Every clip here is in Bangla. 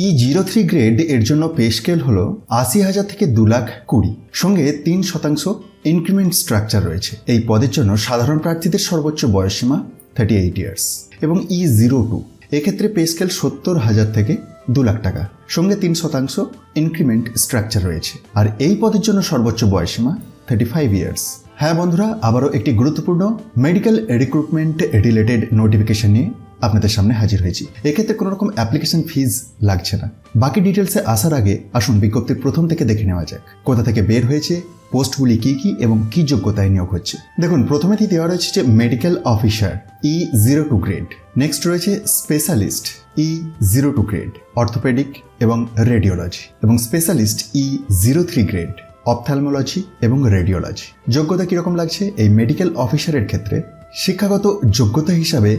E03 গ্রেড এর জন্য পে স্কেল হলো ৮০,০০০ থেকে ২,২০,০০০, সঙ্গে ৩% ইনক্রিমেন্ট স্ট্রাকচার রয়েছে। এই পদের জন্য সাধারণ প্রার্থীদের সর্বোচ্চ বয়সসীমা 38 ইয়ার্স। এবং E02 এক্ষেত্রে পে স্কেল ৭০,০০০ থেকে ২,০০,০০০ টাকা, সঙ্গে ৩% ইনক্রিমেন্ট স্ট্রাকচার রয়েছে। আর এই পদের জন্য সর্বোচ্চ বয়সসীমা 35 ইয়ার্স। হ্যাঁ বন্ধুরা, আবারও একটি গুরুত্বপূর্ণ মেডিকেল রিক্রুটমেন্ট রিলেটেড নোটিফিকেশন নিয়ে আপনাদের সামনে হাজির হয়েছি। এক্ষেত্রে কোনো রকম অ্যাপ্লিকেশন ফিজ লাগছে না। বাকি ডিটেলসে আসার আগে আসুন বিজ্ঞপ্তির প্রথম থেকে দেখে নেওয়া যাক কোথা থেকে বের হয়েছে, পোস্টগুলি কি কি এবং কি যোগ্যতায় নিয়োগ হচ্ছে। দেখুন, প্রথমেই দেওয়া রয়েছে যে medical officer E02 grade, next রয়েছে স্পেশালিস্ট E02 গ্রেড অর্থোপেডিক এবং রেডিওলজি, এবং স্পেশালিস্ট E03 গ্রেড অপথ্যালমোলজি এবং রেডিওলজি। যোগ্যতা কিরকম লাগছে? এই মেডিকেল অফিসারের ক্ষেত্রে শিক্ষাগত যোগ্যতা হিসাবে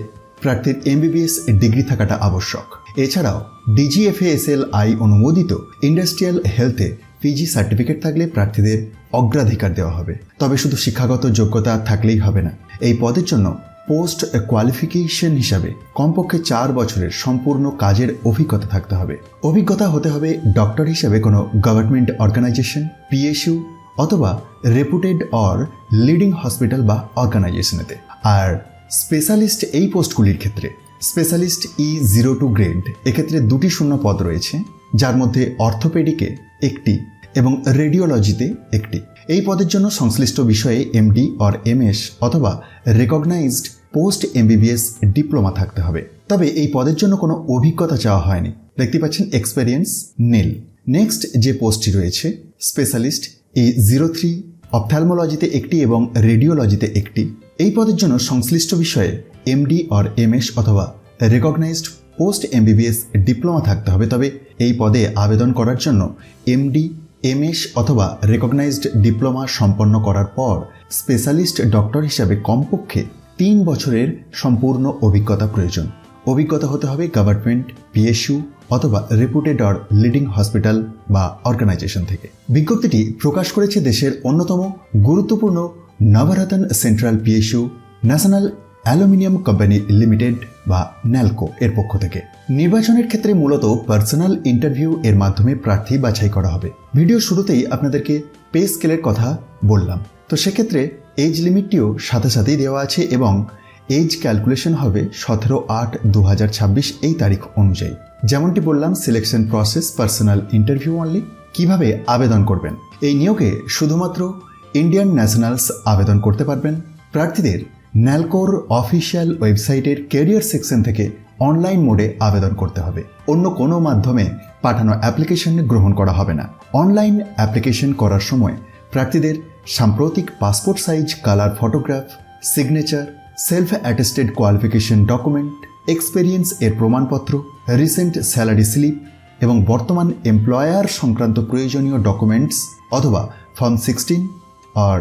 প্রার্থীর MBBS ডিগ্রি থাকাটা আবশ্যক। এছাড়াও DGFASLI অনুমোদিত ইন্ডাস্ট্রিয়াল হেলথে PG সার্টিফিকেট থাকলে প্রার্থীদের অগ্রাধিকার দেওয়া হবে। তবে শুধু শিক্ষাগত যোগ্যতা থাকলেই হবে না। এই পদের জন্য পোস্ট কোয়ালিফিকেশন হিসাবে কমপক্ষে 4 বছরের সম্পূর্ণ কাজের অভিজ্ঞতা থাকতে হবে। অভিজ্ঞতা হতে হবে ডক্টর হিসেবে কোনো গভর্নমেন্ট অর্গানাইজেশন, PSU অথবা রেপুটেড অর লিডিং হসপিটাল বা অর্গানাইজেশনেতে। আর স্পেশালিস্ট এই পোস্টগুলির ক্ষেত্রে স্পেশালিস্ট E02 গ্রেড এক্ষেত্রে 2টি শূন্য পদ রয়েছে, যার মধ্যে অর্থোপেডিকে 1টি এবং রেডিওলজিতে 1টি। এই পদের জন্য সংশ্লিষ্ট বিষয়ে MD অর MS অথবা রেকগনাইজড পোস্ট MBBS ডিপ্লোমা থাকতে হবে। তবে এই পদের জন্য কোনো অভিজ্ঞতা চাওয়া হয়নি। দেখতে পাচ্ছেন এক্সপেরিয়েন্স নীল। নেক্সট যে পোস্টটি রয়েছে স্পেশালিস্ট E03 অপথ্যালমোলজিতে 1টি এবং রেডিওলজিতে 1টি। এই পদের জন্য সংশ্লিষ্ট বিষয়ে MD অর MS অথবা রেকগনাইজড পোস্ট MBBS ডিপ্লোমা থাকতে হবে। তবে এই পদে আবেদন করার জন্য MD, MS অথবা রেকগনাইজড ডিপ্লোমা সম্পন্ন করার পর স্পেশালিস্ট ডক্টর হিসাবে কমপক্ষে 3 বছরের সম্পূর্ণ অভিজ্ঞতা প্রয়োজন। অভিজ্ঞতা হতে হবে গভর্নমেন্ট, PSU অথবা রেপুটেড অর লিডিং হসপিটাল বা অর্গানাইজেশন থেকে। বিজ্ঞপ্তিটি প্রকাশ করেছে দেশের অন্যতম গুরুত্বপূর্ণ Navratna central PSU national aluminium company limited বা ন্যালকো এর পক্ষ থেকে। নির্বাচনের ক্ষেত্রে মূলত পার্সোনাল ইন্টারভিউ এর মাধ্যমে প্রার্থী বাছাই করা হবে। ভিডিও শুরুতেই আপনাদেরকে পে স্কেলের কথা বললাম, তো সেক্ষেত্রে এজ লিমিটটিও সাথে সাথেই দেওয়া আছে এবং এজ ক্যালকুলেশন হবে 17/8/2026 এই তারিখ অনুযায়ী। যেমনটি বললাম, selection process personal interview only. কিভাবে আবেদন করবেন? এই নিয়োগে শুধুমাত্র ইন্ডিয়ান ন্যাশনালস আবেদন করতে পারবেন। প্রার্থীদের ন্যালকোর অফিসিয়াল ওয়েবসাইটের ক্যারিয়ার সেকশন থেকে অনলাইন মোডে আবেদন করতে হবে। অন্য কোনো মাধ্যমে পাঠানো অ্যাপ্লিকেশন গ্রহণ করা হবে না। অনলাইন অ্যাপ্লিকেশন করার সময় প্রার্থীদের সাম্প্রতিক passport size colour photograph, signature, self attested qualification document, experience এর প্রমাণপত্র, রিসেন্ট স্যালারি স্লিপ এবং বর্তমান এমপ্লয়ার সংক্রান্ত প্রয়োজনীয় ডকুমেন্টস অথবা ফর্ম 16 আর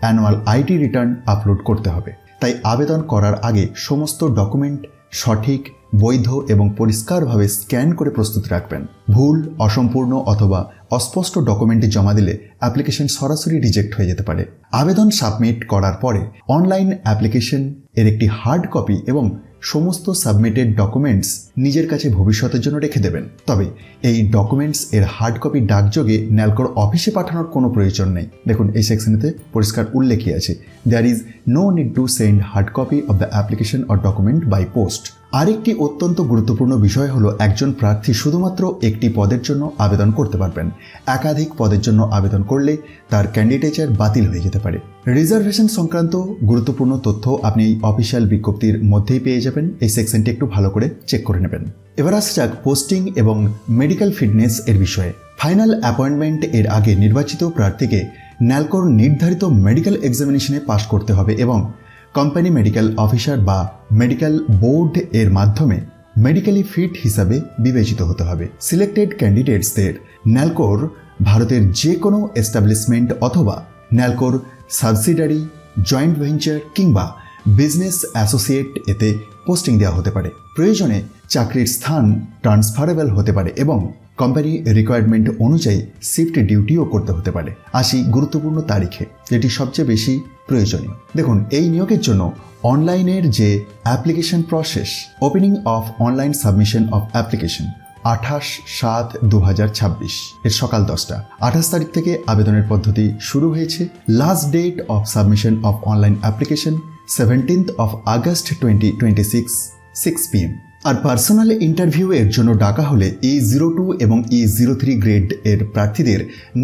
অ্যানুয়াল IT রিটার্ন আপলোড করতে হবে। তাই আবেদন করার আগে সমস্ত ডকুমেন্ট সঠিক, বৈধ এবং পরিষ্কারভাবে স্ক্যান করে প্রস্তুত রাখবেন। ভুল, অসম্পূর্ণ অথবা অস্পষ্ট ডকুমেন্টে জমা দিলে অ্যাপ্লিকেশন সরাসরি রিজেক্ট হয়ে যেতে পারে। আবেদন সাবমিট করার পরে অনলাইন অ্যাপ্লিকেশন এর একটি হার্ড কপি এবং সমস্ত সাবমিটেড ডকুমেন্টস নিজের কাছে ভবিষ্যতের জন্য রেখে দেবেন। তবে এই ডকুমেন্টস এর হার্ড কপি ডাকযোগে ন্যালকোর অফিসে পাঠানোর কোনো প্রয়োজন নেই। দেখুন, এই সেকশনেতে পরিষ্কার উল্লেখই আছে, there is no need to send hard copy of the application or document by post. আরেকটি অত্যন্ত গুরুত্বপূর্ণ বিষয় হলো, একজন প্রার্থী শুধুমাত্র একটি পদের জন্য আবেদন করতে পারবেন। একাধিক পদের জন্য আবেদন করলে তার ক্যান্ডিডেচার বাতিল হয়ে যেতে পারে। রিজার্ভেশন সংক্রান্ত গুরুত্বপূর্ণ তথ্য আপনি এই অফিসিয়াল বিজ্ঞপ্তির মধ্যেই পেয়ে যাবেন। এই সেকশনটি একটু ভালো করে চেক করে নেবেন। এবার আসা যাক পোস্টিং এবং মেডিকেল ফিটনেস এর বিষয়ে। ফাইনাল অ্যাপয়েন্টমেন্ট এর আগে নির্বাচিত প্রার্থীকে ন্যালকোর নির্ধারিত মেডিকেল এক্সামিনেশনে পাশ করতে হবে এবং কোম্পানি মেডিকেল অফিসার বা মেডিকেল বোর্ড এর মাধ্যমে মেডিকেলি ফিট হিসাবে বিবেচিত হতে হবে। সিলেক্টেড ক্যান্ডিডেটসদের ন্যালকোর ভারতের যে কোনো এস্টাবলিশমেন্ট অথবা ন্যালকোর সাবসিডারি, জয়েন্ট ভেঞ্চার কিংবা বিজনেস অ্যাসোসিয়েট এতে পোস্টিং দেওয়া হতে পারে। প্রয়োজনে চাকরির স্থান ট্রান্সফারেবল হতে পারে এবং কোম্পানি রিকোয়ারমেন্ট অনুযায়ী শিফট ডিউটিও করতে হতে পারে। আসি গুরুত্বপূর্ণ তারিখে, যেটি সবচেয়ে বেশি প্রয়োজনীয়। দেখুন, এই নিয়োগের জন্য অনলাইনের যে application process, opening of online submission of application 28/7/2026 এর সকাল 10টা। 28 তারিখ থেকে আবেদনের পদ্ধতি শুরু হয়েছে। Last date of submission of online application 17th of August 2026 6 PM। আর পার্সোনাল ইন্টারভিউ এর জন্য ডাকা হলে E02 এবং E03 গ্রেড এর প্রার্থীদের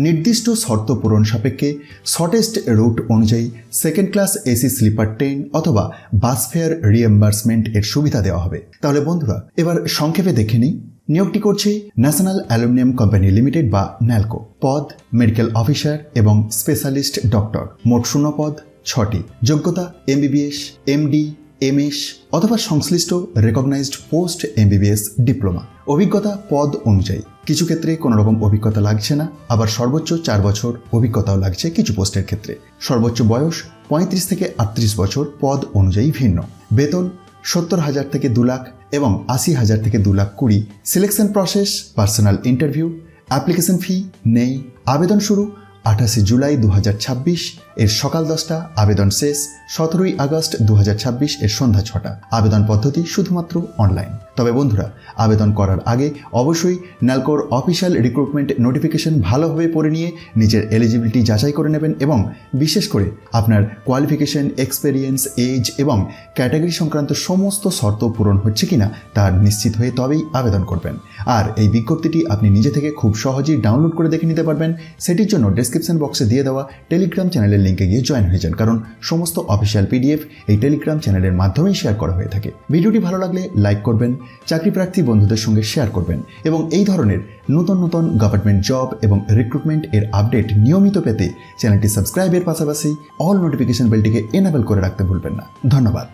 নির্দিষ্ট শর্ত পূরণ সাপেক্ষে শর্টেস্ট রুট অনুযায়ী second class AC sleeper train অথবা বাস ফেয়ার রিএম্বার্সমেন্ট এর সুবিধা দেওয়া হবে। তাহলে বন্ধুরা এবার সংক্ষেপে দেখে নিই। নিয়োগটি করছে ন্যাশনাল অ্যালুমিনিয়াম কোম্পানি লিমিটেড বা ন্যালকো। পদ মেডিকেল অফিসার এবং স্পেশালিস্ট ডক্টর। মোট শূন্য পদ 6টি। যোগ্যতা MBBS, MD, MS অথবা সংশ্লিষ্ট রেকগনাইজড পোস্ট MBBS ডিপ্লোমা। অভিজ্ঞতা পদ অনুযায়ী, কিছু ক্ষেত্রে কোনো রকম অভিজ্ঞতা লাগছে না, আবার সর্বোচ্চ 4 বছর অভিজ্ঞতাও লাগছে কিছু পোস্টের ক্ষেত্রে। সর্বোচ্চ বয়স 35 থেকে 38 বছর, পদ অনুযায়ী ভিন্ন। বেতন 70,000 থেকে 2 লাখ এবং 80,000 থেকে 2,20,000। Selection process personal interview. Application fee নেই। আবেদন শুরু 28 জুলাই 2026 এর সকাল 10টা। আবেদন শেষ 17 আগস্ট 2026 এর সন্ধ্যা 6টা। আবেদন পদ্ধতি শুধুমাত্র অনলাইন। তবে বন্ধুরা আবেদন করার আগে অবশ্যই ন্যালকোর অফিসিয়াল রিক্রুটমেন্ট নোটিফিকেশন ভালোভাবে পড়ে নিয়ে নিজের এলিজিবিলিটি যাচাই করে নেবেন এবং বিশেষ করে আপনার কোয়ালিফিকেশন, এক্সপেরিয়েন্স, এজ এবং ক্যাটাগরি সংক্রান্ত সমস্ত শর্ত পূরণ হচ্ছে কিনা তার নিশ্চিত হয়ে তবেই আবেদন করবেন। আর এই বিজ্ঞপ্তিটি আপনি নিজে থেকে খুব সহজেই ডাউনলোড করে দেখে নিতে পারবেন। সেটির জন্য ডেসক্রিপশন বক্সে দিয়ে দেওয়া টেলিগ্রাম চ্যানেলের লিঙ্কে গিয়ে জয়েন হয়ে যান, কারণ সমস্ত অফিসিয়াল PDF এই টেলিগ্রাম চ্যানেলের মাধ্যমেই শেয়ার করা হয়ে থাকে। ভিডিওটি ভালো লাগলে লাইক করবেন, চাকরি প্রার্থী বন্ধুদের সঙ্গে শেয়ার করবেন এবং এই ধরনের নতুন নতুন গভর্নমেন্ট জব এবং রিক্রুটমেন্ট এর আপডেট নিয়মিত পেতে চ্যানেলটি সাবস্ক্রাইবের পাশাপাশি অল নোটিফিকেশন বেলটিকে এনেবল করে রাখতে ভুলবেন না। ধন্যবাদ।